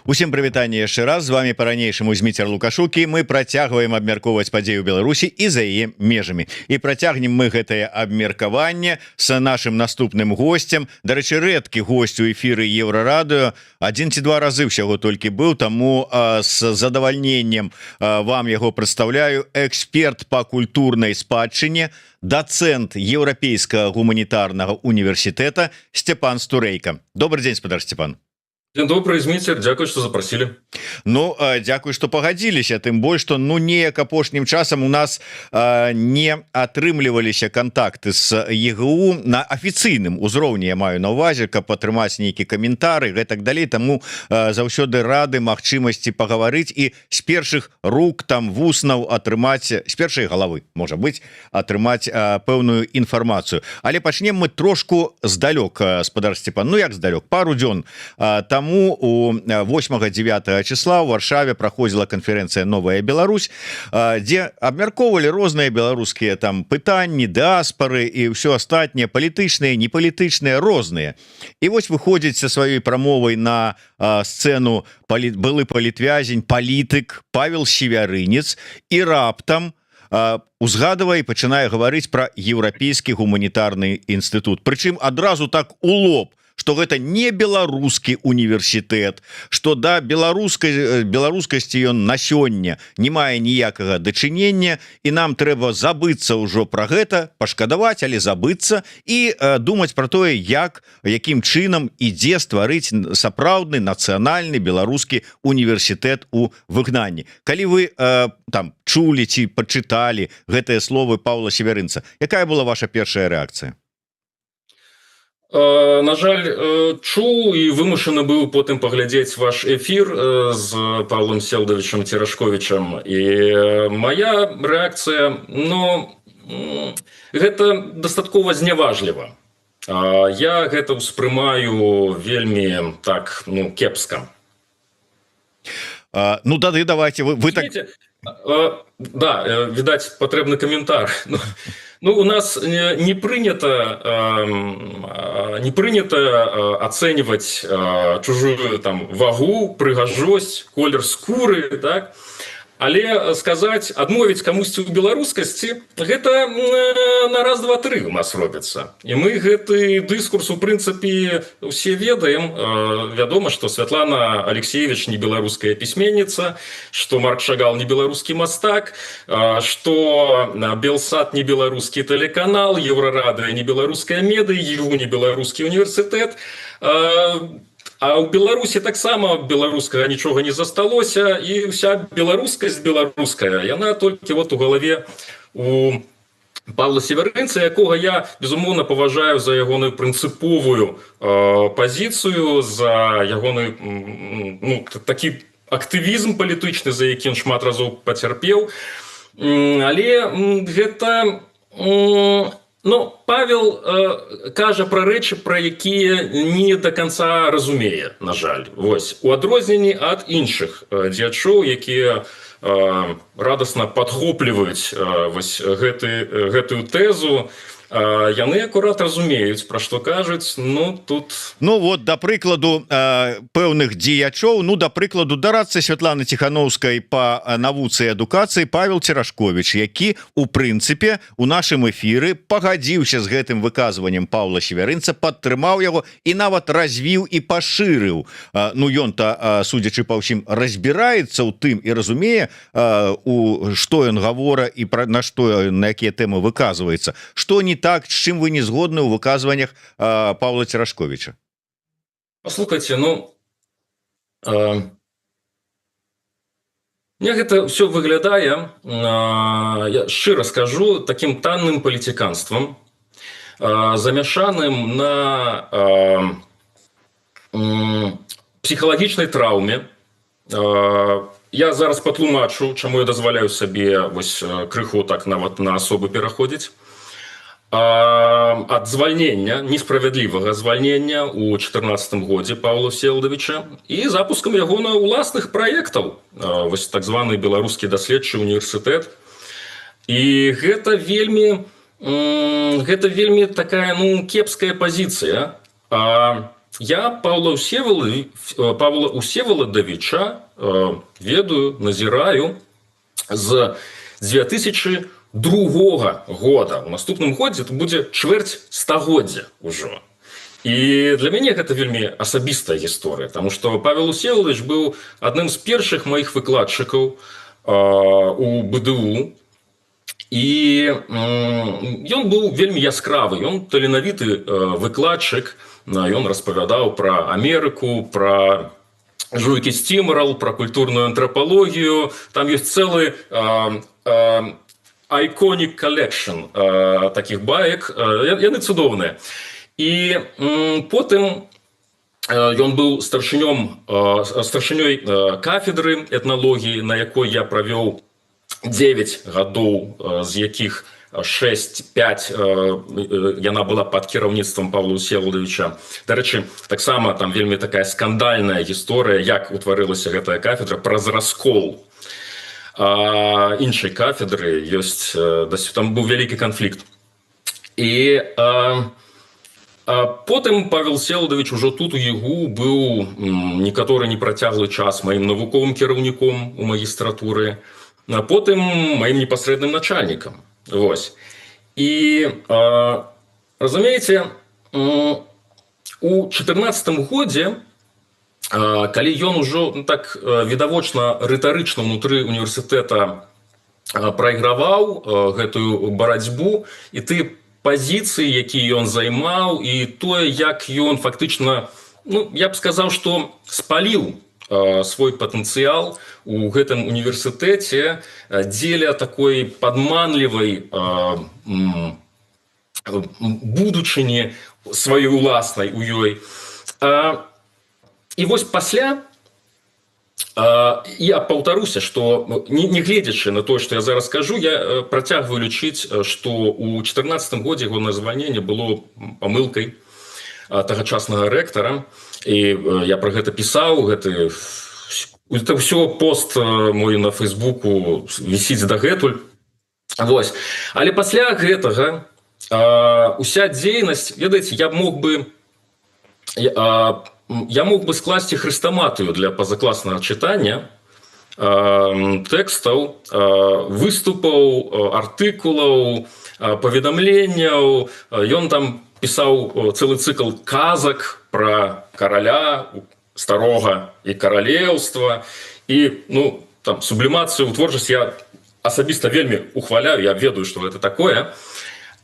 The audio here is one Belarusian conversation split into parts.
Усім прывітанне яшчэ раз, з вами по-ранейшаму Зміцер Лукашукі. Мы працягваем абмяркоўваць падзею Беларусі і за яе межамі. І працягнем мы гэтае абмеркаванне с нашим наступным гостем. Дарэчы, рэдкі госць у эфіры Еўрарадыё. 1 ці 2 разы ўсяго толькі быў, таму з задавальненнем вам яго прадстаўляю. Эксперт по культурнай спадчыне, доцент Еўрапейскага гуманітарнага універсітэта Степан Стурэйка. Добрый день, спадар Степан. День добрый, Зміцер, дзякуй, што запросілі. Ну, дзякуй, што пагадзіліся, тым больш, што неяк апошнім часам у нас не атрымліваліся кантакты з ЕГУ на афіцыйным узроўні, я маю на ўвазе, каб атрымаць нейкі каментары, гэтак далей, таму заўсёды рады магчымасці пагаварыць і з першых рук, там, вуснаў атрымаць, з першай галавы, можа быць, атрымаць пэўную інфармацыю. Але пачнем мы трошку здалёк, спадар Степан, ну як здалёк, пару дзён таму у 8-9 числа у Варшаве праходзіла канферэнцыя «Новая Беларусь», дзе абмяркоўвалі розныя беларускія там пытанні, дыаспары і ўсё астатняе, палітычныя, непалітычныя, розныя. І вось выходзіць са сваёй прамовай на сцэну былы палітвязень, палітык Павел Севярынец і раптам узгадывае і пачынае гаварыць пра еўрапейскі гуманітарны інстытут. Прычым адразу так у лоб, что гэта не беларускі універсітэт, что да беларускасці ён на сёння не мае ніякага дачынення, і нам трэба забыцца ўжо пра гэта, пашкадаваць, але забыцца і думаць пра тое, якім чынам ідзе стварыць сапраўдны нацыянальны беларускі універсітэт у выгнанні. Калі вы там чулі ці пачыталі гэтыя словы Паўла Севярынца, якая была ваша першая рэакцыя? На жаль, чуў і вымушаны быў потым паглядзець ваш эфір з Павлом Селдавічем Церашковічем. І моя рэакцыя, гэта дастаткова зняважліва. Я гэта ўспрымаю вельмі так, кепска. Ну, тады давайте, вы так... Да, відаць, патрэбны каментар. У нас не принято оценивать чужую там вагу, прыгажосць, колер скуры, так? Але сказаць, адмовіць камусьці ў беларускасці, гэта на раз, два, тры у нас робіцца. І мы гэты дыскурс, у прынцыпе, усе ведаем. Вядома, што Святлана Алексеевич не беларуская пісьменніца, што Марк Шагал не беларускі мастак, што Белсат не беларускі тэлеканал, Еўрарадыё не беларуская медыя, ЕГУ не беларускі універсітэт. А ў Беларусі таксама беларускага нічога не засталося, і ўся беларускасць беларуская, яна толькі вот у галаве у Павла Севярынца, якога я, безумоўна, паважаю за ягоную прынцыповую пазіцыю, за ягоны такі актывізм палітычны, за які ён шмат разоў пацярпеў. Але гэта... Павел кажа пра рэчы, пра якія не до конца разумее, на жаль. Вось, у адрозненні ад іншых дзеячоў, якія радасна падхопліваюць вось гэтую тэзу, яны акурат разумеюць, пра што кажуць, тут... вот, да прыкладу пэўных дзеячоў, да прыкладу дарадцы Святланы Ціханаўскай па навуцы і адукацыі Павел Церашковіч, які, у прынцыпе, у нашым эфіры пагадзіўся з гэтым выказваннем Паўла Севярынца, падтрымаў яго і нават развіў і пашырыў. Ён-то, судзячы па ўсім, разбіраецца ў тым і разумее, што ён гавора і на што, на якія тэмы выказваецца. Што не так, з чым вы не згодны ў выказваннях Павла Церашковіча? Паслухайце, мне гэта ўсё выглядае, я шчыра скажу, такім танным палітыканствам, замяшаным на псіхалагічнай траўме. Я зараз патлумачу, чаму я дазваляю сабе вось крыху так нават на асобы пераходзіць. Ад звальнення, несправядлівага звальнення ў 2014 годзе Паўла Селдавіча і запускам яго на ўласных праектаў, вось так званы беларускі даследчы універсітэт. І гэта вельмі такая, кепская пазіцыя. я Павла Усеволадовича ведаю, назіраю з 2002 года. У наступным годзе это будзе чвэрць стагоддзя ўжо. І для мяне гэта вельмі асабістая гісторыя, таму што Павел Усеволадович быў адным з першых маіх выкладчыкаў у БДУ. І ён быў вельмі яскравы, ён таленавіты выкладчык, ён распавядаў пра Амерыку, пра Жуйкі Стімарал, пра культурную антрапалогію. Там ёсць цэлы iconic collection такіх баек, яны цудоўныя. І потым ён быў старшынёй кафедры этналогіі, на якой я правёў 9 гадоў, з якіх 6-5 яна была пад кіраўніцтвам Павла Усеволадовича. Дарэчы, таксама там вельмі такая скандальная гісторыя, як утварылася гэтая кафедра, праз раскол іншай кафедры ёсць, там быў вялікі канфлікт. І потым Павел Усеволадович ужо тут у ЕГУ быў некаторы непрацяглы час маім навуковым кіраўніком у магістратуры, а потым маім непасрэдным начальнікам. Вось. І, разумееце, у 14-м годзе, калі ён ужо так відавочна рытарычна ўнутры універсітэта прайграваў гэтую барацьбу, і ты пазіцыі, якія ён займаў, і тое, як ён фактычна, я б сказаў, што спаліў свой патэнцыял у гэтым універсітэце дзеля такой падманлівай будучыні сваёй уласнай у ёй. І вось пасля я паўтаруся, што не гледзячы на тое, што я зараз скажу, я працягваю лічыць, што ў 14-м годзе ягонае звальненне было памылкай тагачаснага рэктара. І я пра гэта пісаў, гэта ўсё пост мой на Фейсбуку вісіць дагэтуль. Вось. Але пасля гэтага уся дзейнасць, ведаеце, я мог бы скласці хрэстаматыю для пазакласнага чытання тэкстаў, выступаў, артыкулаў, паведамленняў. Ён там пісаў цэлы цыкл казак пра караля старога і каралеўства. І, там, сублімацыю ў творчасці я асабіста вельмі ухваляю, я ведаю, што гэта такое.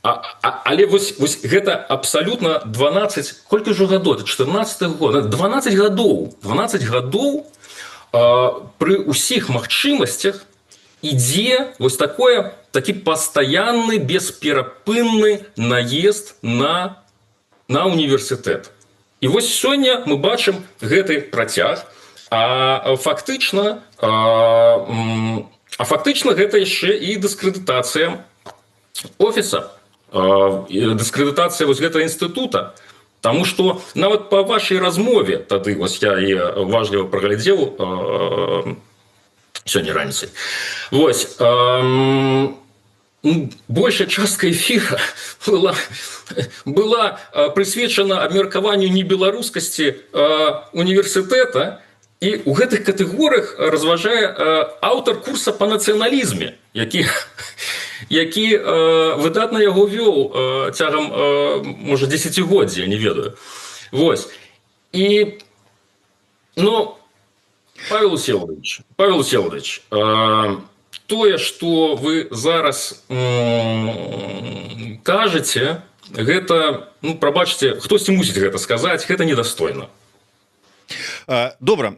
Але вось гэта абсалютна 12, колькі ўжо гадоў, 14-й год, 12 гадоў пры ўсіх магчымасцях ідзе вось такі пастаянны, бесперапынны наезд на універсітэт. І вось сёння мы бачым гэты працяг, а фактычна гэта яшчэ і дыскрэдытацыя офіса, дыскрэдытацыя вось гэтага інстытута. Таму што нават па вашай размове, тады вось я і уважліва праглядзеў сёння раніцай. Вось, большая частка эфіра была прысвечана абмеркаванню небеларускасці універсітэта, і ў гэтых катэгорыях разважае аўтар курса па нацыяналізме, які выдатна яго вёў цягам, можа, 10-годдзя, я не ведаю. Вось. І, Павел Усеволадович, тое, што вы зараз кажаце, гэта, прабачце, хтосьці мусіць гэта сказаць, гэта недастойна. Добра,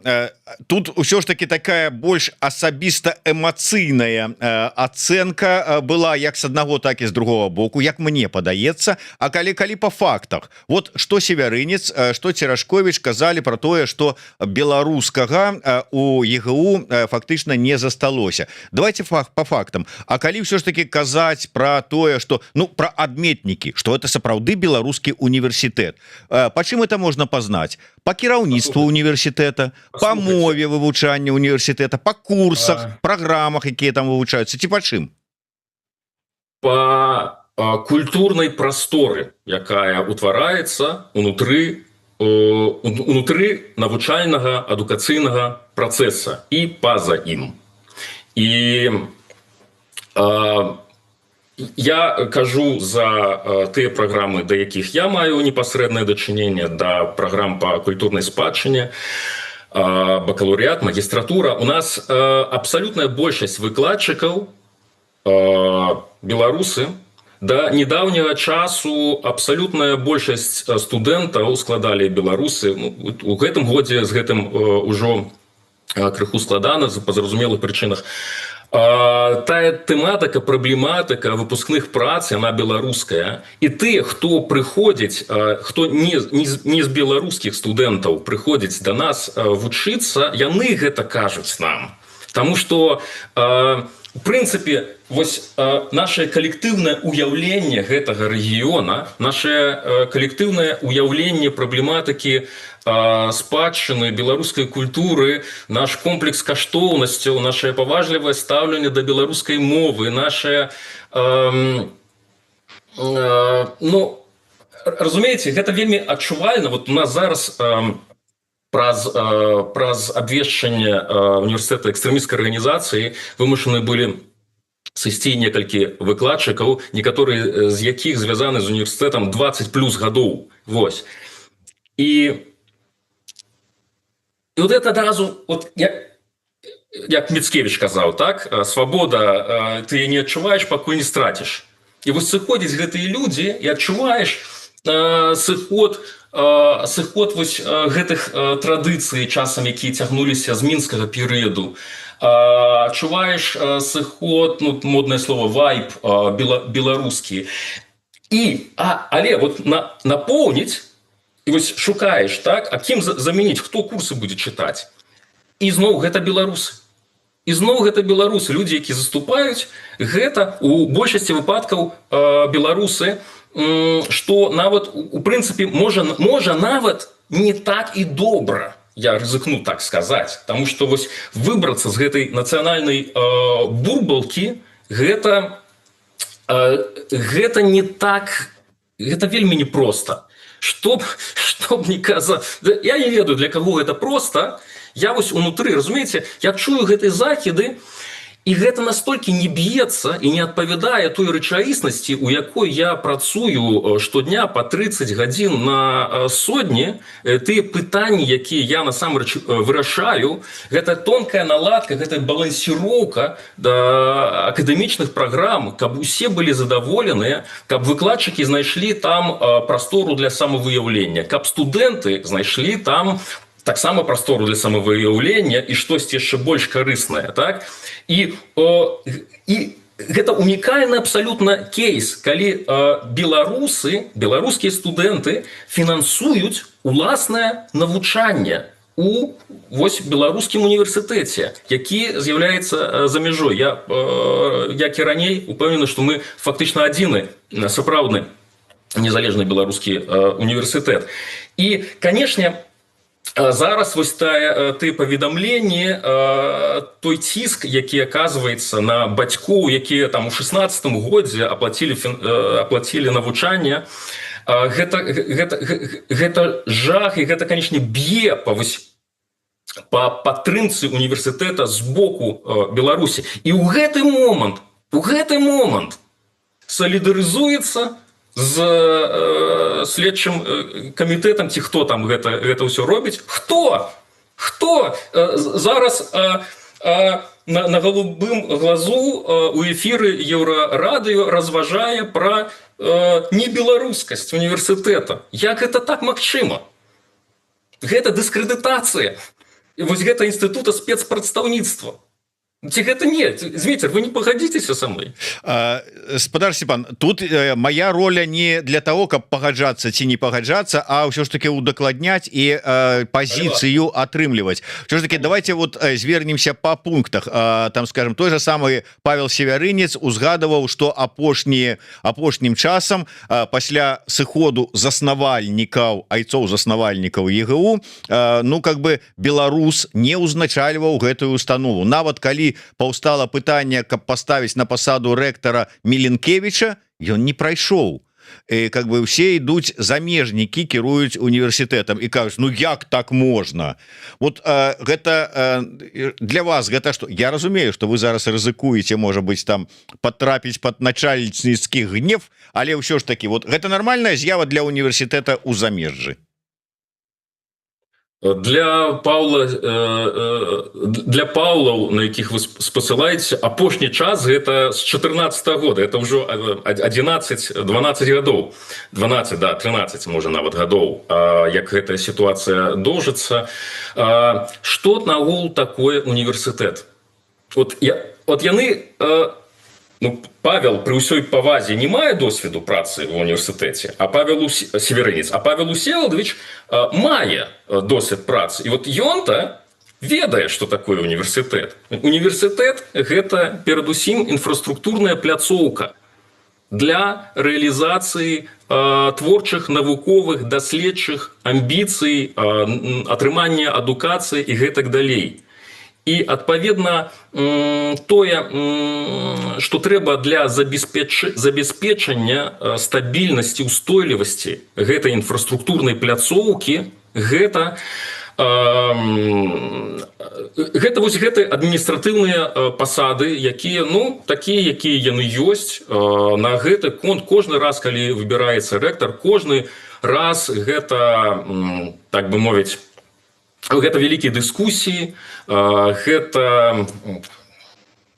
тут ўсё ж таки такая больш асабіста эмацыйная ацэнка была як з аднаго, так і з другого боку, як мне падаецца. А калі па фактах, вот што Севярынец, што Церашковіч казалі про тое, што беларускага у ЕГУ фактычна не засталося. Давайте по фактам. А калі ўсё ж таки казаць про тое, што про адметнікі, што это сапраўды беларускі універсітэт, па чым это можна пазнаць? Па кіраўніцтву універсітэта, па мове вывучання універсітэта, па курсах, праграмах, якія там вывучаюцца, ці па чым? Па культурнай прасторы, якая ўтвараецца ўнутры унутры навучальнага адукацыйнага працэса і па-за ім. І я кажу за тыя праграмы, да якіх я маю непасрэднае дачыненне, да праграм па культурнай спадчыне, бакалаўрыят, магістратура. У нас абсалютная большасць выкладчыкаў беларусы. Да недаўняга часу абсалютная большасць студэнтаў складалі беларусы. У гэтым годзе з гэтым ужо крыху складана па зразумелых прычынах. Тая тэматыка, праблематыка выпускных прац, яна беларуская. І тыя, хто прыходзіць, хто не з беларускіх студэнтаў прыходзіць да нас вучыцца, яны гэта кажуць нам. Таму што в прынцыпе, вось наше калектыўнае ўяўленне гэтага рэгіёна, наше калектыўнае ўяўленне праблематыкі спадчыны беларускай культуры, наш комплекс каштоўнасцяў, наше паважлівае стаўленне да беларускай мовы, наше... разумееце, гэта вельмі адчувальна. Вот у нас зараз... праз абвешчанне універсітэта экстрэмісцкай арганізацыі вымушаны былі сысці некалькі выкладчыкаў, некаторыя з якіх звязаны з універсітэтам 20 плюс гадоў. Вось. І вот это адразу, вот, як Міцкевіч казаў, так? Свабода, ты не адчуваеш, пакуль не страціш. І вось сыходзяць гэтыя людзі, і адчуваеш сыход вось гэтых традыцый, часам, якія цягнуліся з мінскага перыяду. Адчуваеш сыход, моднае слово, вайб беларускі. Але вот напоўніць, і вось шукаеш, так, а кім замяніць, хто курсы будзе чытаць? І зноў гэта беларусы. І зноў гэта беларусы, людзі, якія заступаюць, гэта у большасці выпадкаў беларусы, што нават, у прынцыпе, можа нават не так і добра, я рызыкну так сказаць, таму што вось выбрацца з гэтай нацыянальнай бурбалкі, гэта не так, гэта вельмі непроста. Што б не казаць, я не ведаю, для каго гэта проста, я вось унутры, разумееце, я чую гэтыя закіды, і гэта настолькі не б'ецца і не адпавядае той рэчаіснасці, у якой я працую штодня па 30 гадзін на сотні. Тыя пытанні, якія я насамрэч вырашаю, гэта тонкая наладка, гэта балансіроўка да акадэмічных праграм, каб усе былі задаволеныя, каб выкладчыкі знайшлі там прастору для самавыяўлення, каб студэнты знайшлі там таксама прастору для самавыяўлення і штосьці яшчэ больш карыснае, так? І гэта унікальны абсалютна кейс, калі беларускія студэнты фінансуюць уласнае навучанне у вось беларускім універсітэце, які з'яўляецца за мяжой. Я, як і раней, упэўнены, што мы фактычна адзіны сапраўдны незалежны беларускі універсітэт. І, канешне, зараз вось тыя паведамленні, той ціск, які аказваецца на бацькоў, якія там у 16-м годзе аплацілі навучанне, гэта жах, і гэта, канешне, б'е па падтрымцы універсітэта з боку Беларусі. І ў гэты момант салідарызуецца з следчым камітэтам, ці хто там гэта ўсё робіць. Хто зараз на голубым глазу у эфіры Еўрарадыё разважае пра небеларускасць універсітэта? Як гэта так магчыма? Гэта дыскрэдытацыя. Вось гэта інстытута спецпрадстаўніцтва. Ці гэта не? Зміцер, вы не пагадзіцеся са мной? Спадар Степан, тут моя роля не для того, каб пагаджацца ці не пагаджацца, а ўсё ж таки удакладняць і пазіцыю атрымліваць. Ўсё ж таки, давайте вот звернемся по пунктах. Там, скажем, той же самый Павел Севярынец узгадываў, што апошнім часам пасля сыходу заснавальнікаў, айцоў заснавальнікаў ЕГУ, ну как бы беларус не ўзначальваў гэтую установу. Нават калі паўстала пытанне, каб паставіць на пасаду рэктара Міленкевіча, ён не прайшоў. і как бы все ідуць замежнікі, кіруюць універсітэтам і кажуць, ну як так можна? Вот гэта для вас гэта што? Я разумею, што вы зараз рызыкуеце, можа быць, там падтрапіць пад начальніцкі гнев, але ўсё ж таки вот гэта нармальная з'ява для універсітэта ў замежжы. Для Паўлаў, на якіх вы спасылаеце, апошні час гэта з 14-го года, это ўжо 11-12 гадоў, 12, да, 13, можа, нават гадоў, як гэтая сітуацыя доўжыцца. Што нагул такое універсітэт? Вот яны... Ну, Павел при ўсёй павазе не мае досведу працы в універсітэце, а Павел Северынец, а Павел Усевалович мае досвед працы. І вот ён-то ведае, што такое універсітэт. Універсітэт – гэта перадусім інфраструктурная пляцоўка для рэалізацыі творчых, навуковых, даследчых амбіцый, атрымання адукацыі і гэтак далей. І, адпаведна, тое, што трэба для забеспечання стабільнасці, устойлівасці гэтай інфраструктурнай пляцоўкі, гэта вось гэтыя адміністратыўныя пасады, якія, ну, такія, якія яны ёсць. На гэты конт кожны раз, калі выбіраецца рэктар, кожны раз гэта, так бы мовіць, гэта вялікія дыскусіі, гэта,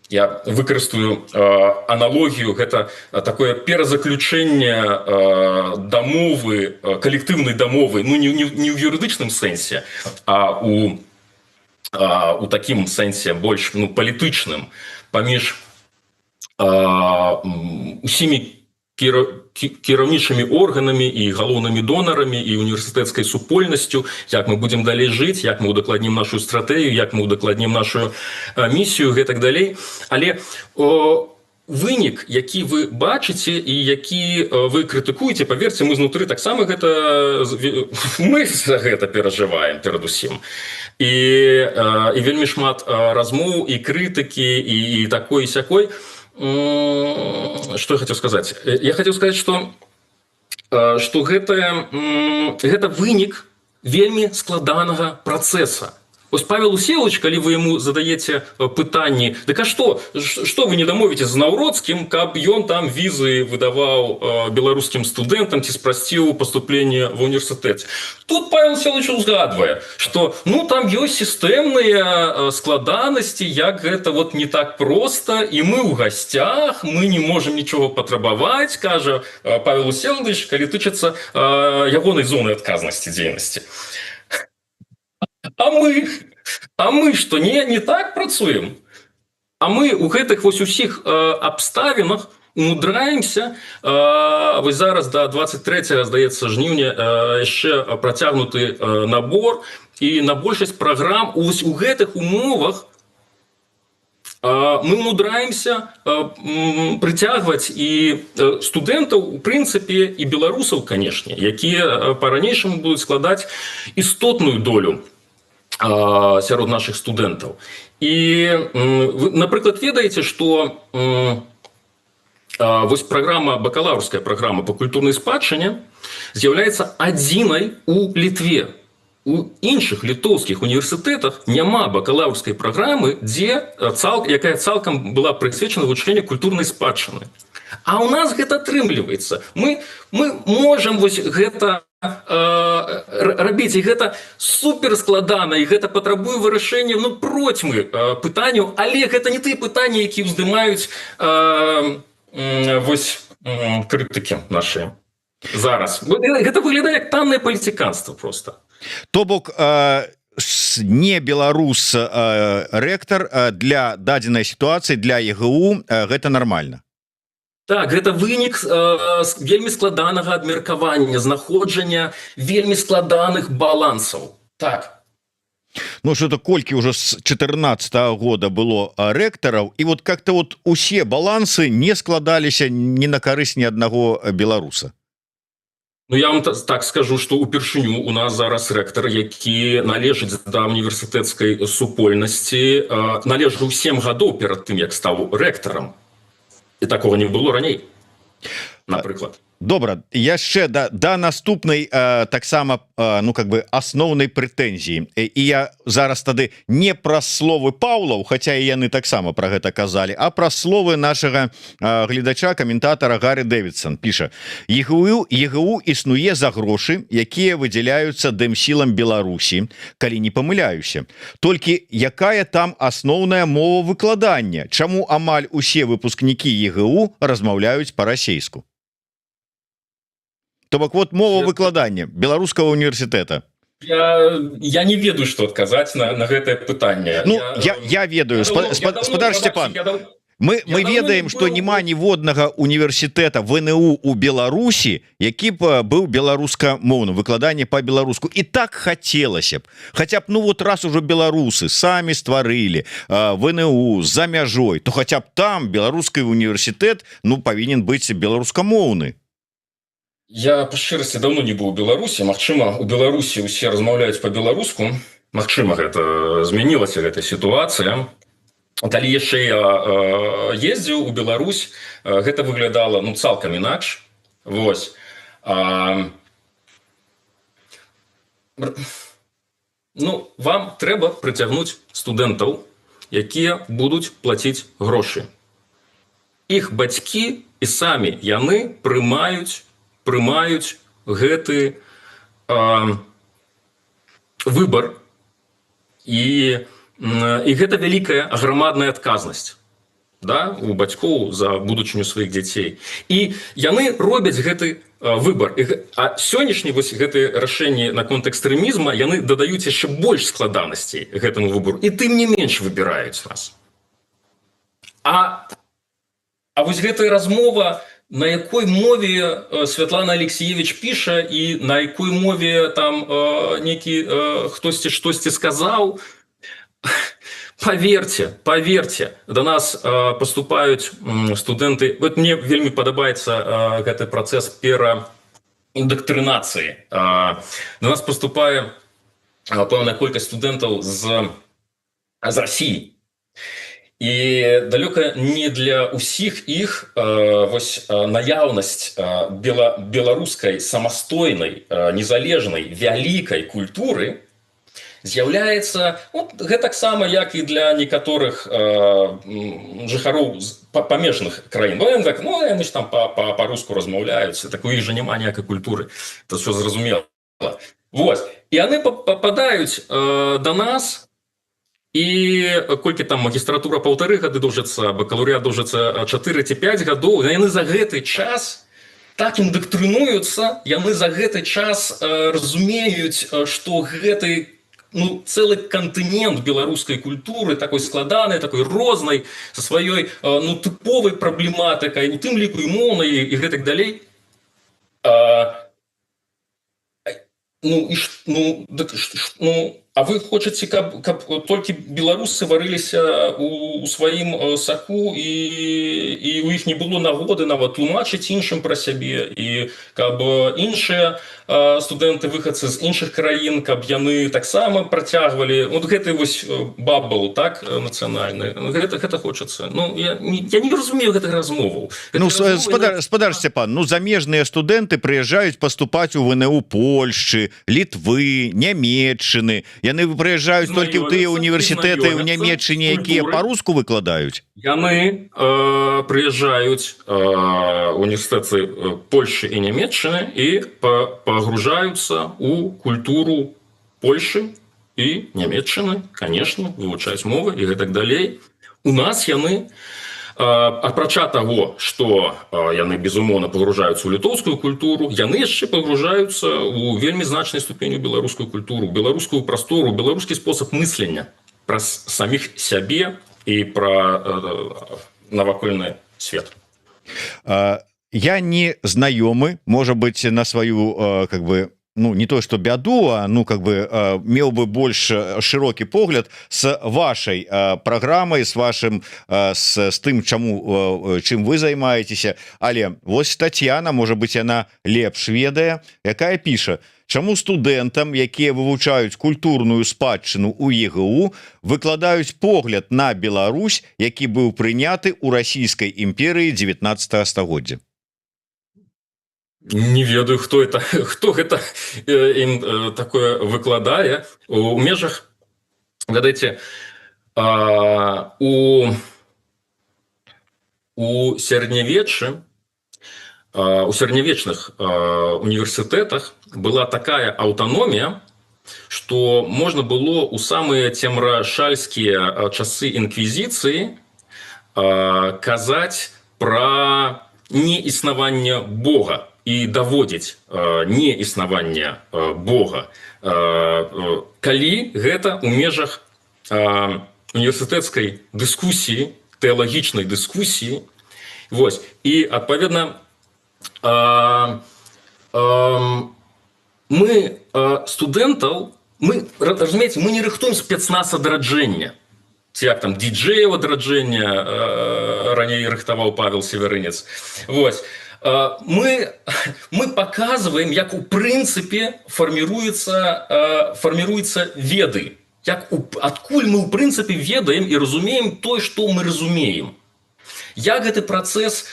я выкарыстаю аналогію, гэта такое перазаключэнне дамовы, калектыўнай дамовы, ну не ў юрыдычным сэнсе, а у такім сэнсе больш палітычным, паміж усімі кіраўнічымі органамі і галоўнымі донарамі і універсітэцкай супольнасцю, як мы будзем далей жыць, як мы удакладнім нашу стратэгію, як мы удакладнім нашу місію, гэтак далей. Але вынік, які вы бачыце і які вы крытыкуеце, паверце, мы знутры таксама гэта, мы за гэта перажываем перадусім. І вельмі шмат размоў і крытыкі і такой і сякой. Что я хотел сказать? Я хотел сказать, что гэта вынік вельмі складанага працэса. Вось Павел Усевалович, калі вы яму задаеце пытанні, дык а што вы не дамовіце з Наўродскім, каб ён там візы выдаваў беларускім студэнтам ці спрасціў паступленне ва універсітэце? Тут Павел Усевалович узгадвае, што ну там ёсць сістэмныя складанасці, як гэта вот не так проста, і мы ў гасцях, мы не можам нічога патрабаваць, кажа Павел Усевалович, калі тычыцца ягонай зоны адказнасці дзейнасці. А мы што, не так працуем? А мы ў гэтых вось усіх абставінах умудряемся, вось зараз до 23, здаецца, жніўня яшчэ працягнуты набор, і на большасць праграм у гэтых умовах мы умудряемся прыцягваць і студэнтаў, у прынцыпе, і беларусаў, канешне, якія па-ранейшаму будуць складаць істотную долю сярод наших студэнтаў. І вы, напрыклад, ведаеце, што вось бакалаўрская праграма па культурнай спадчыне з'яўляецца адзінай у Літве. У іншых літоўскіх універсітэтах няма бакалаўрскай праграмы, якая цалкам была прысвечана вывучэнню культурнай спадчыны. А ў нас гэта атрымліваецца. Мы можам вось гэта рабіць, і гэта суперскладана, і гэта патрабуе вырашэння процьмы пытанняў, але гэта не тыя пытанні, які ўздымаюць вось крытыкі нашыя зараз. Гэта выглядае як таннае палітыканства проста. То бок не беларус рэктар для дадзенай сітуацыі, для ЕГУ гэта нармальна. Так, гэта вынік вельмі складанага абмеркавання, знаходжання вельмі складаных балансаў. Так. Ну, что-то колькі ўжо з 14-го года было рэктараў, і вот как-то вот усе балансы не складаліся ні на карысць ні аднаго беларуса. Ну, я вам так скажу, што упершыню у нас зараз рэктар, які належыць да універсітэцкай супольнасці, належаў 7 гадоў перад тым, як стаў рэктарам. І такого не было раней, напрыклад. Добра, яшчэ да наступнай таксама ну как бы асноўнай прэтэнзіі, і я зараз тады не праз словы Паўлаў, хаця і яны таксама про гэта казалі, а праз словы нашага гледача, каментатара Гарри Дэвідсон піша: ЕГУ існуе за грошы, якія выдзяляюцца дэмсілам Беларусі, калі не памыляюся. Толькі якая там асноўная мова выкладання? Чаму амаль усе выпускнікі ЕГУ размаўляюць па-расейску? То бок вот мова выкладання беларускага універсітэта. Я не ведаю, што адказаць на гэтае пытанне. Ну я ведаю, спадар Сцяпан, мы ведаем, што няма ніводнага універсітэта ВНУ у Беларусі, які б быў беларускамоўным, выкладанне па-беларуску. І так хацелася б, хаця б ну вот раз ужо беларусы самі стварылі ВНУ за мяжой, то хаця б там беларускі універсітэт ну павінен быць беларускамоўны. Я па шчырасці давно не быў у Беларусі. Магчыма, у Беларусі ўсе размаўляюць па-беларуску. Магчыма, гэта змянілася гэта сітуацыя. Калі яшчэ я ездзіў у Беларусь, гэта выглядала ну цалкам інакш. Вось. Ну, вам трэба прыцягнуць студэнтаў, якія будуць плаціць грошы. Іх бацькі і самі яны прымаюць гэты выбор, і гэта вялікая аграмадная адказнасць, да, у бацькоў за будучыню сваіх дзяцей. І яны робяць гэты выбор. А сённяшні вось гэты рашэнні наконт экстрэмізма, яны дадаюць яшчэ больш складанасцей гэтаму выбору, і тым не менш выбіраюць вас. А вось гэтая размова, на якой мове Святлана Алексеевич піша і на якой мове там нейкі хтосьці штосьці сказаў, поверьте, до нас поступаюць студэнты. Вот мне вельмі падабаецца гэты працэс пераіндактрынацыі. До нас поступае пэўная колькасць студэнтаў з Расіі. І далёка не для ўсіх іх вось наяўнасць беларускай самастойнай, незалежнай, вялікай культуры з'яўляецца гэтаксама, як і для некаторых жыхароў памежных краін. Ну, яны ж там па-руску размаўляюць, так у іх жа няма ніякай культуры. Это ўсё зразумела. Вось. І яны пападаюць да нас. І колькі там магістратура 1,5 гады доўжыцца, бакалаўрыят доўжыцца 4 ці 5 гадоў, яны за гэты час так індактрынуюцца, яны за гэты час разумеюць, што гэты ну, цэлы кантынент беларускай культуры, такой складанай, такой рознай, са сваёй ну, тыповай праблематыкай, у тым ліку і моўнай, і гэтак далей. А вы хочаце, каб толькі беларусы варыліся у сваім саку, і у іх не было нагоды нават тлумачыць іншым пра сябе, і каб іншыя студэнты-выхадцы з іншых краін, каб яны таксама працягвалі вот гэты вось бабл, так, нацыянальны. Гэта хочацца. Ну, я не разумею гэтых размоваў. Ну, спадар Сцяпан, ну, замежныя студэнты прыязджаюць паступаць у ВНУ Польшчы, Літвы, Нямецчыны. Яны прыязджаюць толькі ў тыя універсітэты ў Нямецчыне, якія па-руску выкладаюць. Яны прыязджаюць у універсітэты Польшчы і Нямецчыны і пагружаюцца ў культуру Польшчы і Нямецчыны, конечно, вывучаюць мовы і гэтак далей. У нас яны, апрача таго, што яны, безумоўна, пагружаюцца ў літоўскую культуру, яны яшчэ пагружаюцца ў вельмі значнай ступені беларускую культуру, беларускую прастору, беларускі спосаб мыслення праз саміх сябе і пра навакольны свет. Я не знаёмы, можа быть, на сваю как бы ну не то что бяду, а ну как бы меў бы больш шырокі погляд с вашай праграмай, с вашим с тым, чым вы займаецеся. Але вось Татьяна, можа быть, яна лепш ведае, якая піша: чаму студэнтам, якія вывучаюць культурную спадчыну у ЕГУ, выкладаюць погляд на Беларусь, які быў прыняты ў расійскай імперыі 19 стагоддзя? Не ведаю, хто гэта ім такое выкладае у межах, ведаеце, у сярэднявеччы, у сярэднявечных універсітэтах была такая аўтаномія, што можна было ў самыя цемрашальскія часы інквізіцыі казаць пра неіснаванне Бога і даводзіць неіснаванне Бога, калі гэта ў межах універсітэцкай дыскусіі, тэалагічнай дыскусіі. Вось. І, адпаведна, мы студэнтаў, разумееце, мы не рыхтуем спецназ адраджэння. Ці як там діджеяў адраджэння раней рыхтаваў Павел Северынец. Вось. Мы паказваем, як у прынцыпе фарміруецца веды. Адкуль мы ў прынцыпе ведаем і разумеем тое, што мы разумеем. Як гэты працэс,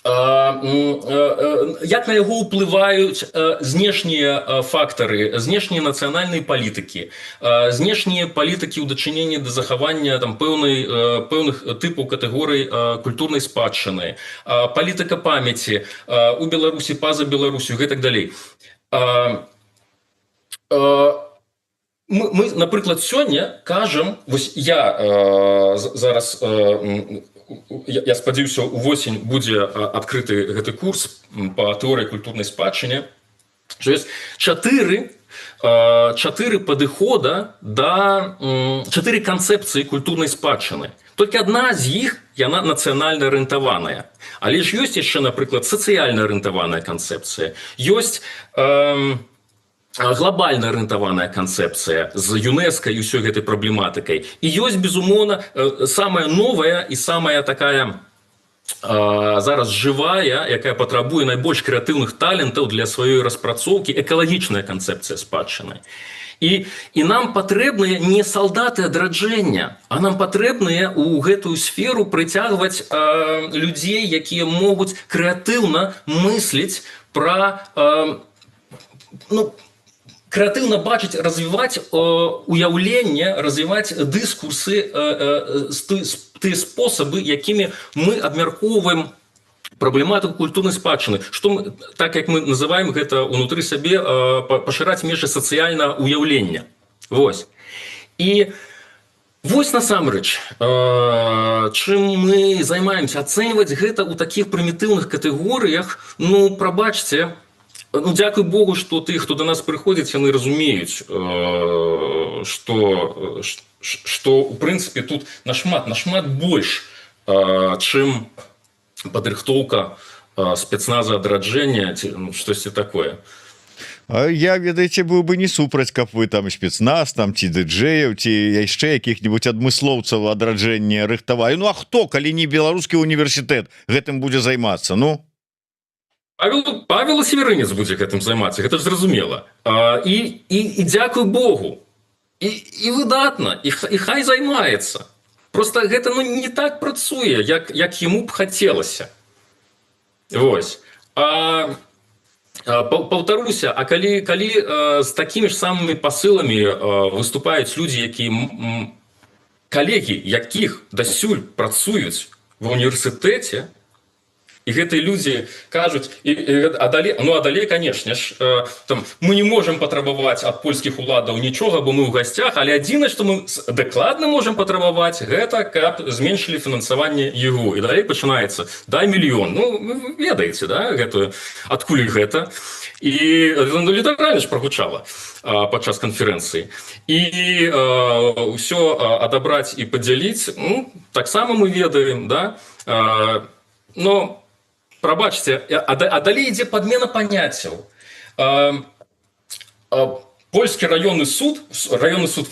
як на яго ўплываюць знешнія фактары, знешнія нацыянальнай палітыкі, знешнія палітыкі ў дачыненні да захавання пэўных тыпаў катэгорый культурнай спадчыны, палітыка памяці у Беларусі, па-за Беларусю, гэтак далей. Мы, напрыклад, сёння кажам, вось я зараз, я спадзяюся, увосень будзе адкрыты гэты курс па тэорыі культурнай спадчыне, што ёсць чатыры падыхода да чатыры канцэпцыі культурнай спадчыны. Толькі адна з іх, яна нацыянальна арыентаваная. Але ж ёсць яшчэ, напрыклад, сацыяльна арыентаваная канцэпцыя. Ёсць глобальна арыентаваная канцэпцыя з ЮНЕСКО і ўсёй гэтай праблематыкай. І ёсць, безумоўна, самая новая і самая такая зараз жывая, якая патрабуе найбольш крэатыўных талентаў для сваёй распрацоўкі, экалагічная канцэпцыя спадчыны. І нам патрэбныя не салдаты адраджэння, а нам патрэбныя ў гэтую сферу прыцягваць людзей, якія могуць крэатыўна мысліць пра, крэатыўна бачыць, развіваць уяўленне, развіваць дыскурсы, тыя спосабы, якімі мы абмяркоўваем праблематыку культурнай спадчыны, што мы, так як мы называем гэта унутры сабе, пашыраць межы сацыяльнага уяўлення. Вось. І вось насамрэч, чым мы займаемся, ацэньваць гэта ў такіх прымітыўных катэгорыях, прабачце, дзякуй Богу, што тых, хто да нас прыходзіць, яны разумеюць, што ў прынцыпе тут нашмат больш, чым падрыхтоўка спецназа адраджэння, штосьці такое. Я, ведаеце, быў бы не супраць, каб вы там спецназ, там ці дыджэяў, ці яшчэ якіх-небудзь адмыслоўцаў адраджэння рыхтавалі. А хто, калі не беларускі універсітэт, гэтым будзе займацца? Павел Северынец будзе гэтым займацца, гэта ж зразумела. І дзякуй Богу. І выдатна, і хай займаецца. Просто гэта не так працуе, як яму б хацелася. Вось. Паўтаруся, а калі з такімі ж самымі пасыламі выступаюць людзі, калегі, якіх дасюль працуюць ва універсітэце, і гэтыя людзі кажуць, а далей, канешне ж, мы не можам патрабаваць ад польскіх уладаў нічога, бо мы ў гасцях, але адзінае, што мы дакладна можам патрабаваць, гэта каб зменшылі фінансаванне ЕГУ. І далей пачынаецца, дай мільён. Вы ведаеце, да, гэтую, адкуль гэта. І літаральна ж прагучала падчас канферэнцыі. І ўсё адабраць і падзяліць, таксама мы ведаем, да, прабачце, а далей ідзе падмена паняццяў. Польскі раённы суд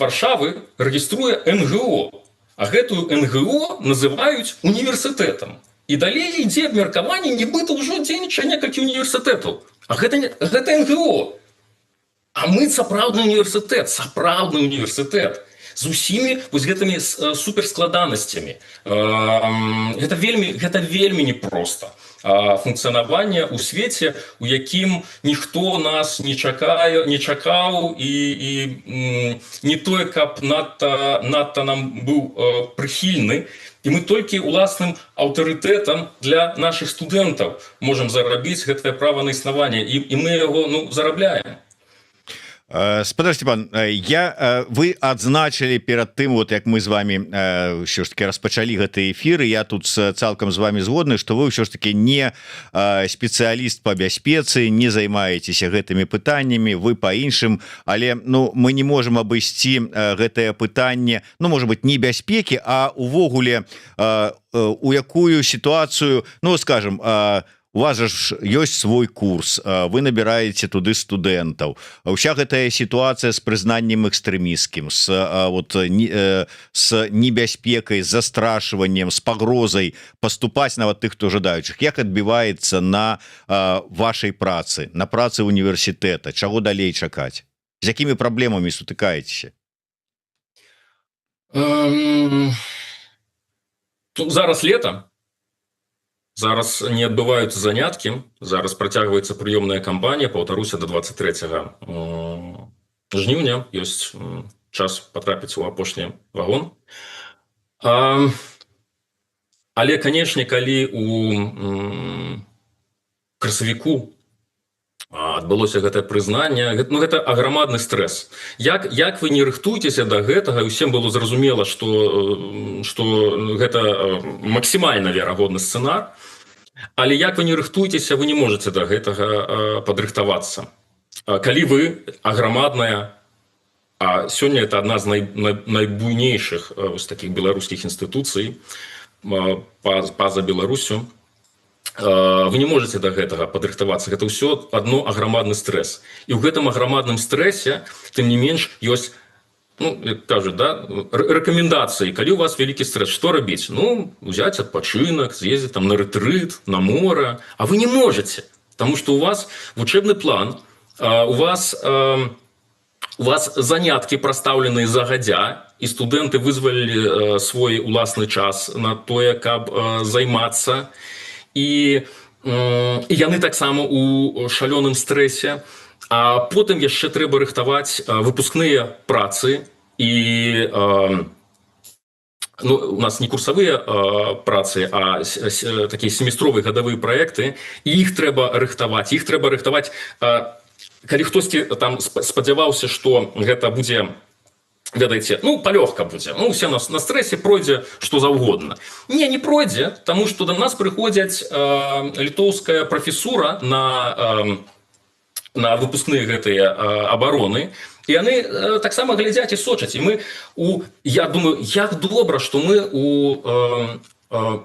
Варшавы рэгіструе НГО, а гэтую НГО называюць універсітэтам. І далей ідзе абмеркаванне, нібыта ўжо дзейнічае некалькі універсітэтаў. А гэта НГО. А мы сапраўдны універсітэт з усімі вось гэтымі суперскладанасцямі. Гэта вельмі непроста. функцыянавання ў свеце, у якім ніхто нас не чакаў і не тое, каб надта нам быў прыхільны. І мы толькі уласным аўтарытэтам для наших студэнтаў можам зарабіць гэтае права на існаванне, і мы яго зарабляем. Спадар Степан, вы адзначылі перад тым, вот як мы з вами ўсё ж таки распачалі гэты эфіры, я тут цалкам з вами згодны, што вы ўсё ж таки не спецыяліст по бяспецы, не займаецеся гэтымі пытаннямі, вы по іншым, але мы не можем абысці гэтае пытанне, можа быть, не бяспекі, а увогуле у якую сітуацыю, скажем, у вас же ёсць свой курс, вы набираете туды студэнтаў, уся гэтая сітуацыя з прызнаннем экстрэмісцкім, с небяспекай, з застрашваннем, з пагрозай паступаць нават тых, хто жадаючых, як адбіваецца на вашай працы, на працы універсітэта, чаго далей чакаць, з якімі праблемамі сутыкаецеся? Зараз лето. Зараз не адбываюцца заняткі, зараз працягваецца прыёмная кампанія, паўтаруся, до 23 жніўня, ёсць час патрапіць у апошні вагон. Але, канешне, калі у красавіку адбылося гэтае прызнанне, гэта аграмадны стрэс. Як вы не рыхтуецеся да гэтага, і усім было зразумела, што гэта максімальна верагодны сцэнар, але як вы не рыхтуецеся, вы не можете да гэтага падрыхтавацца. Калі вы аграмадная, а сёння это адна з найбуйнейшых такіх беларускіх інстытуцый па-за Беларусю, вы не можете до гэтага падрыхтавацца. Гэта ўсё адно аграмадны стрэс. І ў гэтым аграмадным стрэсе, тым не менш, ёсць, як кажуць, рэкамендацыі. Калі у вас вялікі стрэс, што рабіць? Узяць адпачынак, з'ездзіць там на рэтрыт, на мора. А вы не можете, потому что у вас вучэбны план, у вас заняткі прастаўлены загадзя, і студэнты вызвалілі свой уласны час на тое, каб займацца. І яны таксама у шалёным стрэсе, а потым яшчэ трэба рыхтаваць выпускныя працы, і у нас не курсавыя працы, а такія семестровыя гадавыя праекты, і іх трэба рыхтаваць. Калі хтосьці там спадзяваўся, што гэта будзе, ведаеце, палёгка будзе, усе на стрэсе, пройдзе што заўгодна. Не пройдзе, таму што да нас прыходзяць літоўская прафесура на выпускныя гэтыя абароны, і яны таксама глядзяць і сочаць. І я думаю, як добра, што мы у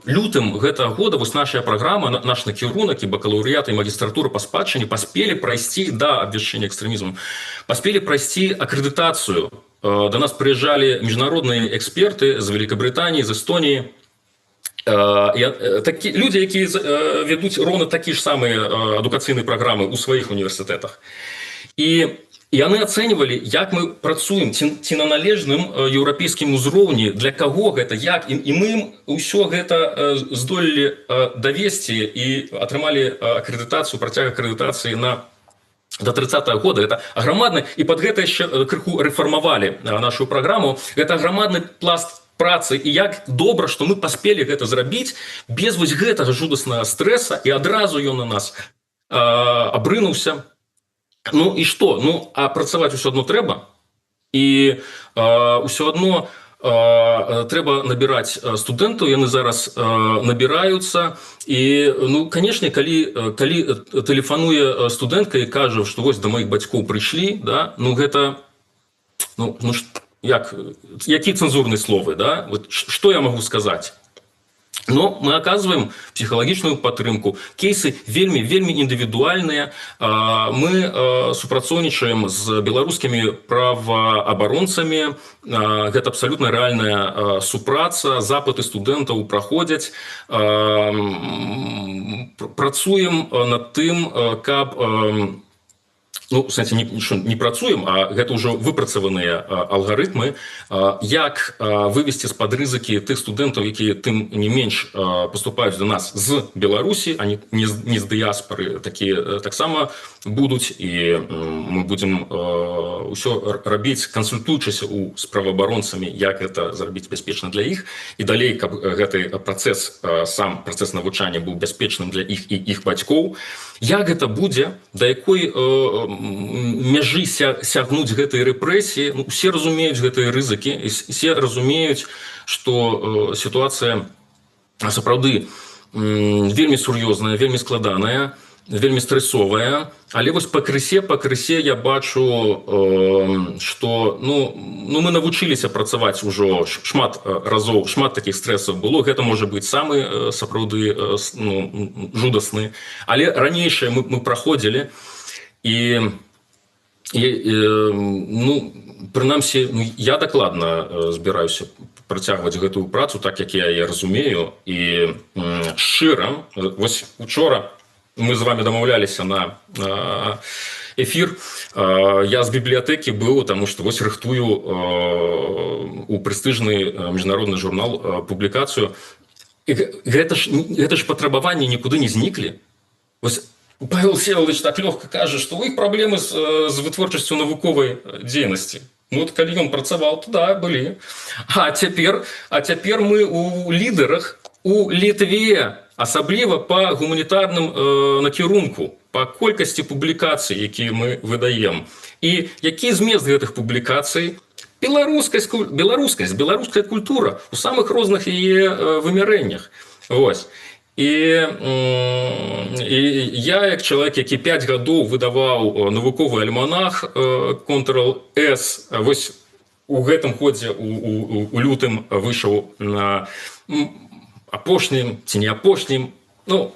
лютым гэтага года, вось наша праграма, наш накірунак і бакалаўрыят і магістратура па спадчыне паспелі прайсці, да абвяшчэння экстрэмізму, паспелі прайсці акрэдытацыю. До нас приезжали международные эксперты из Великобритании, из Эстонии. Люди, які ведуць ровно такі ж самыя адукацыйныя праграмы ў сваіх універсітэтах. І яны ацэньвалі, як мы працуем, ці на належным еўрапейскім узроўні, для каго гэта, як. І мы ўсё гэта здолелі давесці і атрымалі акрэдытацыю, працяг акрэдытацыі до 30-го года. Это аграмадны, і под гэта яшчэ крыху рэфармавалі нашу праграму. Гэта аграмадны пласт працы, і як добра, што мы паспелі гэта зрабіць без вось гэтага жудаснага стрэса, і адразу ён на нас абрынуўся. І што? А працаваць усё адно трэба, і ўсё адно трэба набіраць студэнтаў, яны зараз набіраюцца. І, канешне, калі тэлефануе студэнтка і кажа, што вось да маіх бацькоў прыйшлі, гэта, які цэнзурныя словы, што я магу сказаць? Мы оказываем психологічную падтрымку. Кейсы вельмі індывідуальныя. Мы супрацоўнічаем з беларускімі праваабаронцамі. Гэта абсалютна рэальная супраца. Запыты студэнтаў праходзяць. Працуем над тым, каб ну, кстати, не працуем, а гэта ўжо выпрацаваныя алгарытмы, як вывести з-пад рызыкі тых студэнтаў, якія тым не менш поступаюць до нас з Беларусі, а не з дыяспоры, такія таксама будуць, і мы будзем ўсё рабіць, кансультуючыся у справаабаронцамі, як гэта зрабіць бяспечна для іх, і далей, каб гэты працэс, сам працэс навучання быў бяспечным для іх і іх бацькоў. Як гэта будзе, да якой мяжы сягнуць гэтай рэпрэсіі, ну, усе разумеюць гэтыя рызыкі, усе разумеюць, што сітуацыя сапраўды вельмі сур'ёзная, вельмі складаная, вельмі стрэсовая, але вось пакрысе я бачу, што ну мы навучыліся працаваць ужо шмат разоў, шмат такіх стрэсаў было, гэта можа быць самы сапраўды жудасны, але ранейшае мы праходзілі, і ну, прынамсі, я дакладна збіраюся працягваць гэтую працу так, як я яе разумею, і шчыра, вось учора мы з вами дамаўляліся на эфір, я з бібліятэкі быў, таму што вось рыхтую у прэстыжны міжнародны журнал публікацыю. Гэта ж патрабаванні нікуды не зніклі. Вось Павел Всеволодович так лёгка кажа, што у іх праблемы з вытворчасцю навуковай дзейнасці. Ну, вот калі ён працаваў, то да, былі. А цяпер мы у лідарах у Літве, асабліва па гуманітарным накірунку, па колькасці публікацый, якія мы выдаем. І які змест гэтых публікацый? Беларуская культура у самых розных яе вымярэннях. Вось. І я, як чалавек, які 5 гадоў выдаваў навуковы альманах Ctrl-S, вось у гэтым годзе у лютым выйшаў на апошнім ці не апошнім, ну,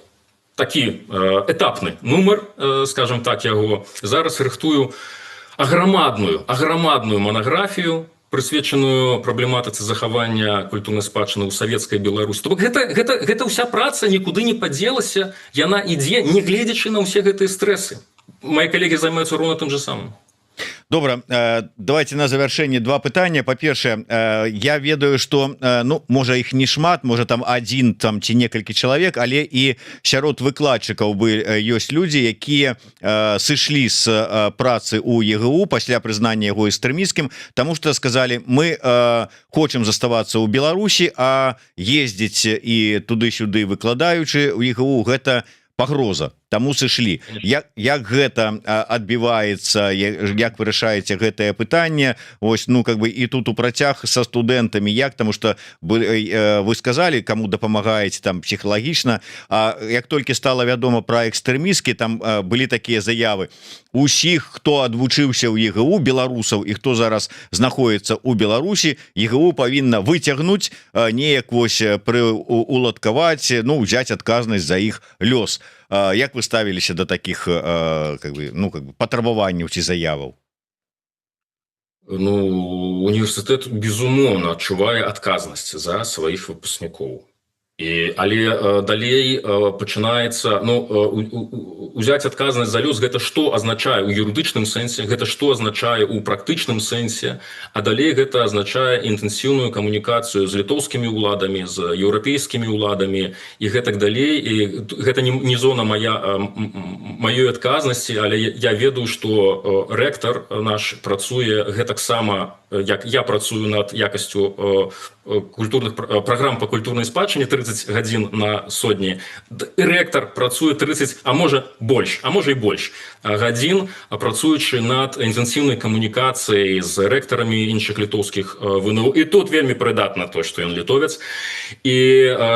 такі этапны нумар, скажем так, яго. Зараз рыхтую аграмадную манаграфію, прысвечаную праблематыцы захавання культурнай спадчыны ў савецкай Беларусі. То гэта ўся праца нікуды не падзелася, яна ідзе, не гледзячы на ўсе гэтыя стрэсы. Мои калегі займаюцца роўна тым же самым. Добра, давайте на завяршэнне два пытання. Па-першае, я ведаю, што ну, можа іх не шмат, можа там адзін там ці некалькі чалавек, але і сярод выкладчыкаў ёсць людзі, якія сышлі з працы ў ЕГУ пасля прызнання яго экстрэмісцкім, таму што сказалі, мы хочам заставацца ў Беларусі, а ездзіць і туды-сюды выкладаючы ў ЕГУ гэта пагроза. Таму сышлі. Як гэта адбіваецца, як вырашаеце гэтае пытанне? Вось, ну, как бы і тут у працяг са студэнтамі, як, таму што вы сказалі, каму дапамагаеце там псіхалагічна, а як толькі стала вядома пра экстрэмісцкі, там былі такія заявы. Усіх, хто адвучыўся ў ЕГУ, беларусаў, і хто зараз знаходіцца ў Беларусі, ЕГУ павінна выцягнуць, неяк вось прыуладкаваць, ну, узяць адказнасць за іх лёс. Як вы ставіліся до таких как бы, ну, как бы патрабаванняў ці заяваў? Ну, універсітэт, безумоўна, адчувае адказнасць за сваіх выпускнікоў. Але далей пачынаецца, ну, узяць адказнасць за лёс, гэта што азначае ў юрыдычным сэнсе, гэта што азначае ў практычным сэнсе, а далей гэта азначае інтэнсіўную камунікацыю з літоўскімі ўладамі, з еўрапейскімі ўладамі і гэтак далей. І гэта не зона маёй адказнасці, але я ведаю, што рэктар наш працуе гэтаксама, як я працую над якасцю культурных праграм па культурнай спадчыне 30 гадзін на сотні. Рэктар працуе 30, а можа больш, а можа і больш гадзін, працуючы над інтэнсіўнай камунікацыяй з рэктарамі іншых літоўскіх ВНУ. І тут вельмі прыдатна то, што ён літовец, і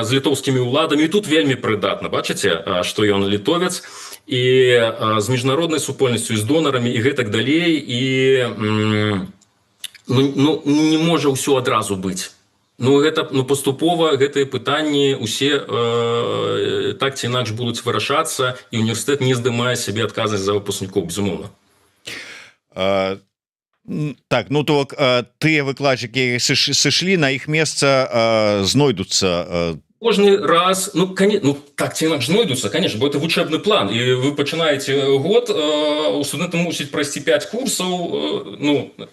з літоўскімі ўладамі, і тут вельмі прыдатна, бачыце, што ён літовец, і з міжнароднай супольнасцю, з донарамі і гэтак далей, і ну, не можа ўсё адразу быць. Ну, гэта, ну, паступова гэтыя пытанні усе так ці інакш будуць вырашацца, і універсітэт не здымае сябе адказнасць за выпускнікоў, безумоўна. Так, ну то тыя выкладчыкі сышлі, на іх месца знойдуцца кожны раз, так ці інакш знойдуцца, конечно, бо это вучэбны план, і вы пачынаеце год, у студэнта мусіць прайсці 5 курсаў,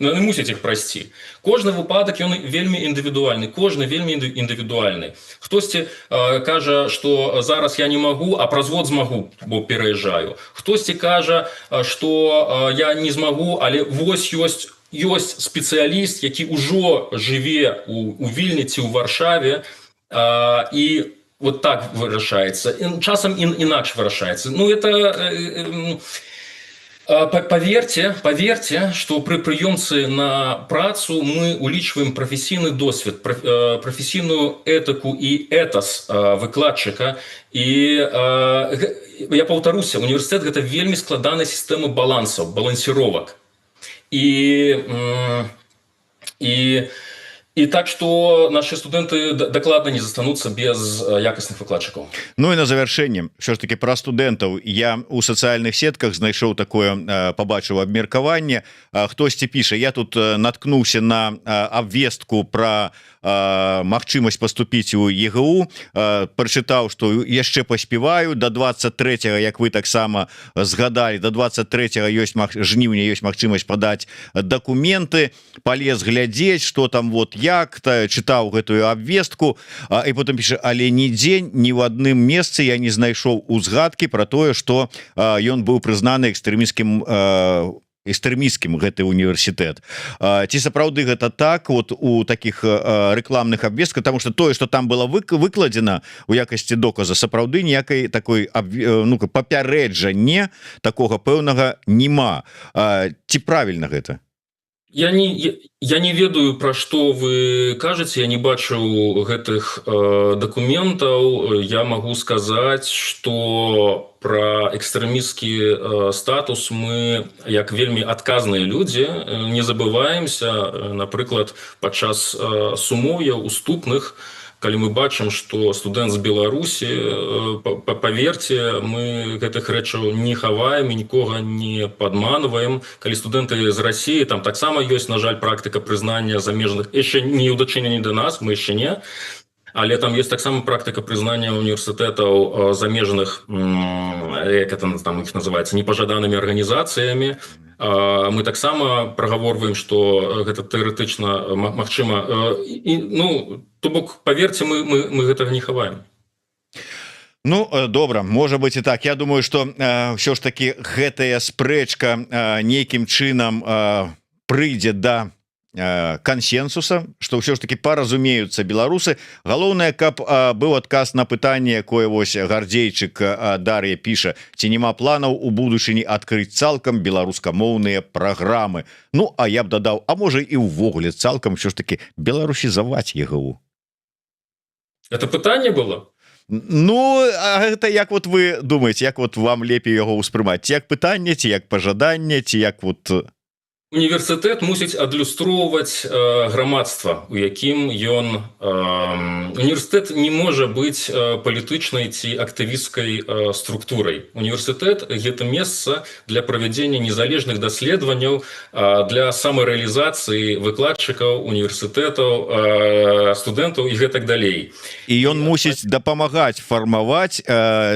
яны мусяць іх прайсці. Кожны выпадак, ён вельмі індывідуальны, кожны вельмі індывідуальны. Хтосьці кажа, што зараз я не магу, а праз год змагу, бо пераязджаю. Хтосьці кажа, што я не змагу, але вось ёсць спецыяліст, які ўжо жыве у Вільні ці ў Варшаве, і вот так вырашаецца. Часам інакш вырашаецца. Это... Поверьте, что при прыёмцы на працу мы улічваем прафесійны досвед, прафесійную этыку і этас выкладчыка. І я паўтаруся, універсітэт – гэта вельмі складаная сістэма балансаў, балансіровак. І так, што нашы студэнты дакладна не застануцца без якасных выкладчыкаў. Ну і на завяршэнне, що ж таки пра студэнтаў. Я у сацыяльных сетках знайшоў такое, пабачыў абмеркаванне. Хтосьці піша, я тут наткнуўся на абвестку пра магчымасць паступіць у ЕГУ, прачытаў, што яшчэ паспяваю до 23-го, як вы таксама згадалі, до 23-го жніўня ёсць магчымасць падаць дакументы, палез глядзець, што там вот як-то, чытаў гэтую абвестку, і потым піша, але нідзе ні ў адным месцы я не знайшоў узгадкі пра тое, што ён быў прызнаны экстрэмісцкім гэты універсітэт. Ці сапраўды гэта так вот у таких рэкламных абвестках, потому что тое, что там было выкладзена у якасці доказа, сапраўды ніякай такой папярэджання такога пэўнага нема. Ці правільна гэта? Я не ведаю, пра што вы кажаце, я не бачыў гэтых дакументаў. Я магу сказаць, што пра экстрэмісцкі статус мы, як вельмі адказныя людзі, не забываемся, напрыклад, падчас сумоўяў уступных, калі мы бачым, што студэнт з Беларусі, паверце, мы гэтых рэчаў не хаваем і нікога не падманваем. Калі студэнты з Расіі, там таксама ёсць, на жаль, практыка прызнання замежных, яшчэ не ў дачыненні да нас, мы яшчэ не, але там ёсць таксама практыка прызнання універсітэтаў замежных, як там іх называецца, непажаданымі арганізацыямі. Мы таксама прагаворваем, што гэта тэарэтычна магчыма. То бок, паверце, мы гэтага не хаваем. Ну, добра, можа быць і так. Я думаю, што ўсё ж таки гэтая спрэчка нейкім чынам прыйдзе да кансенсуса, што ўсё ж таки паразумеюцца беларусы. Галоўнае, каб быў адказ на пытанне, якое вось Гардзейчык Дар'я піша, ці няма планаў у будучыні адкрыць цалкам беларускамоўныя праграмы. Ну, а я б дадаў, а можа і ўвогуле цалкам ўсё ж таки беларусізаваць ЕГУ. Это пытанне было? Ну, а гэта як вот вы думаеце, як вот вам лепей яго ўспрымаць? Ці як пытанне, ці як пажаданне, ці як вот... Універсітэт мусіць адлюстроўваць грамадства, у якім ён... Універсітэт не можа быць палітычнай ці актывісцкай структурай. Універсітэт – гэта месца для правядзення незалежных даследаванняў, для самарэалізацыі выкладчыкаў, універсітэтаў, студэнтаў і гэтак далей. І ён мусіць дапамагаць фармаваць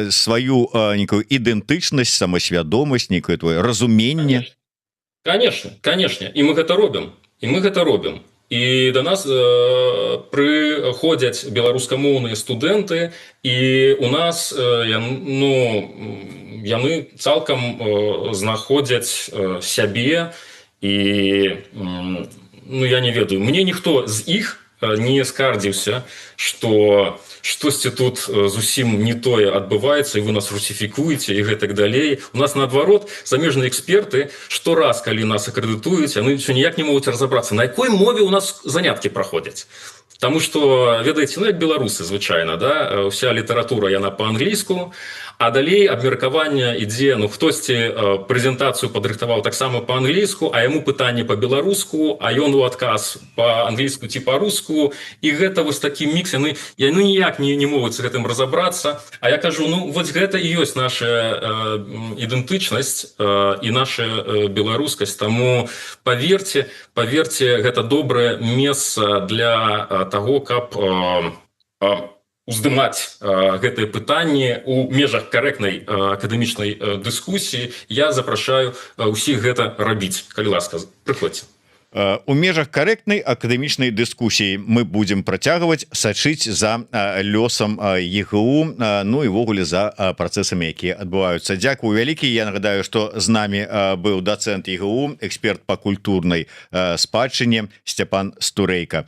сваю нейкую ідэнтычнасць, самасвядомасць, нейкае твоё разуменне. Конечно. І мы гэта робім. І да нас прыходзяць беларускамоўныя студэнты, і у нас яны цалкам знаходзяць сябе, і я не ведаю, мне ніхто з іх не скардзіўся, што штосьці тут зусім не тое адбываецца, і вы нас русіфікуеце, і гэтак далей. У нас, наадварот, замежныя эксперты штораз, калі нас акрэдытуюць, яны ўсё ніяк не могуць разабрацца, на якой мове у нас заняткі праходзяць. Таму што, ведаеце, як беларусы звычайна, да? Уся літаратура, яна па-англійску, а далей абмеркаванне ідзе, хтосьці прэзентацыю падрыхтаваў таксама па-англійску, а яму пытанне па-беларуску, а ён у адказ па-англійску ці па-руску, і гэта вось такі мікс, яны ніяк не могуць з гэтым разабрацца. А я кажу, вось гэта і ёсць наша ідэнтычнасць і наша беларускасць, таму паверце, гэта добрае месца для таго, каб уздымаць гэтае пытанне у межах карэктнай акадэмічнай дыскусіі. Я запрашаю ўсіх гэта рабіць. Калі ласка, прыходзьце. У межах карэктнай акадэмічнай дыскусіі мы будзем працягваць сачыць за лёсам ЕГУ, ну і ввогуле за працэсамі, якія адбываюцца. Дзякую вялікі. Я нагадаю, што з намі быў дацэнт ЕГУ, эксперт па культурнай спадчыне Сцяпан Стурэйка.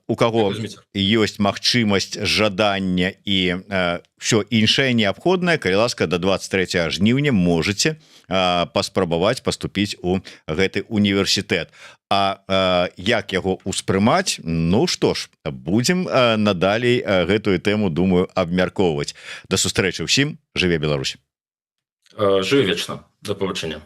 У каго ёсць магчымасць, жадання і ўсё іншае неабходнае, калі ласка, до 23 жніўня можете паспрабаваць паступіць у гэты універсітэт. А як яго ўспрымаць? Ну што ж, будзем надалей гэтую тэму, думаю, абмяркоўваць. Да сустрэчы ўсім. Жыве Беларусь. Жыве вечна. Да пабачэння.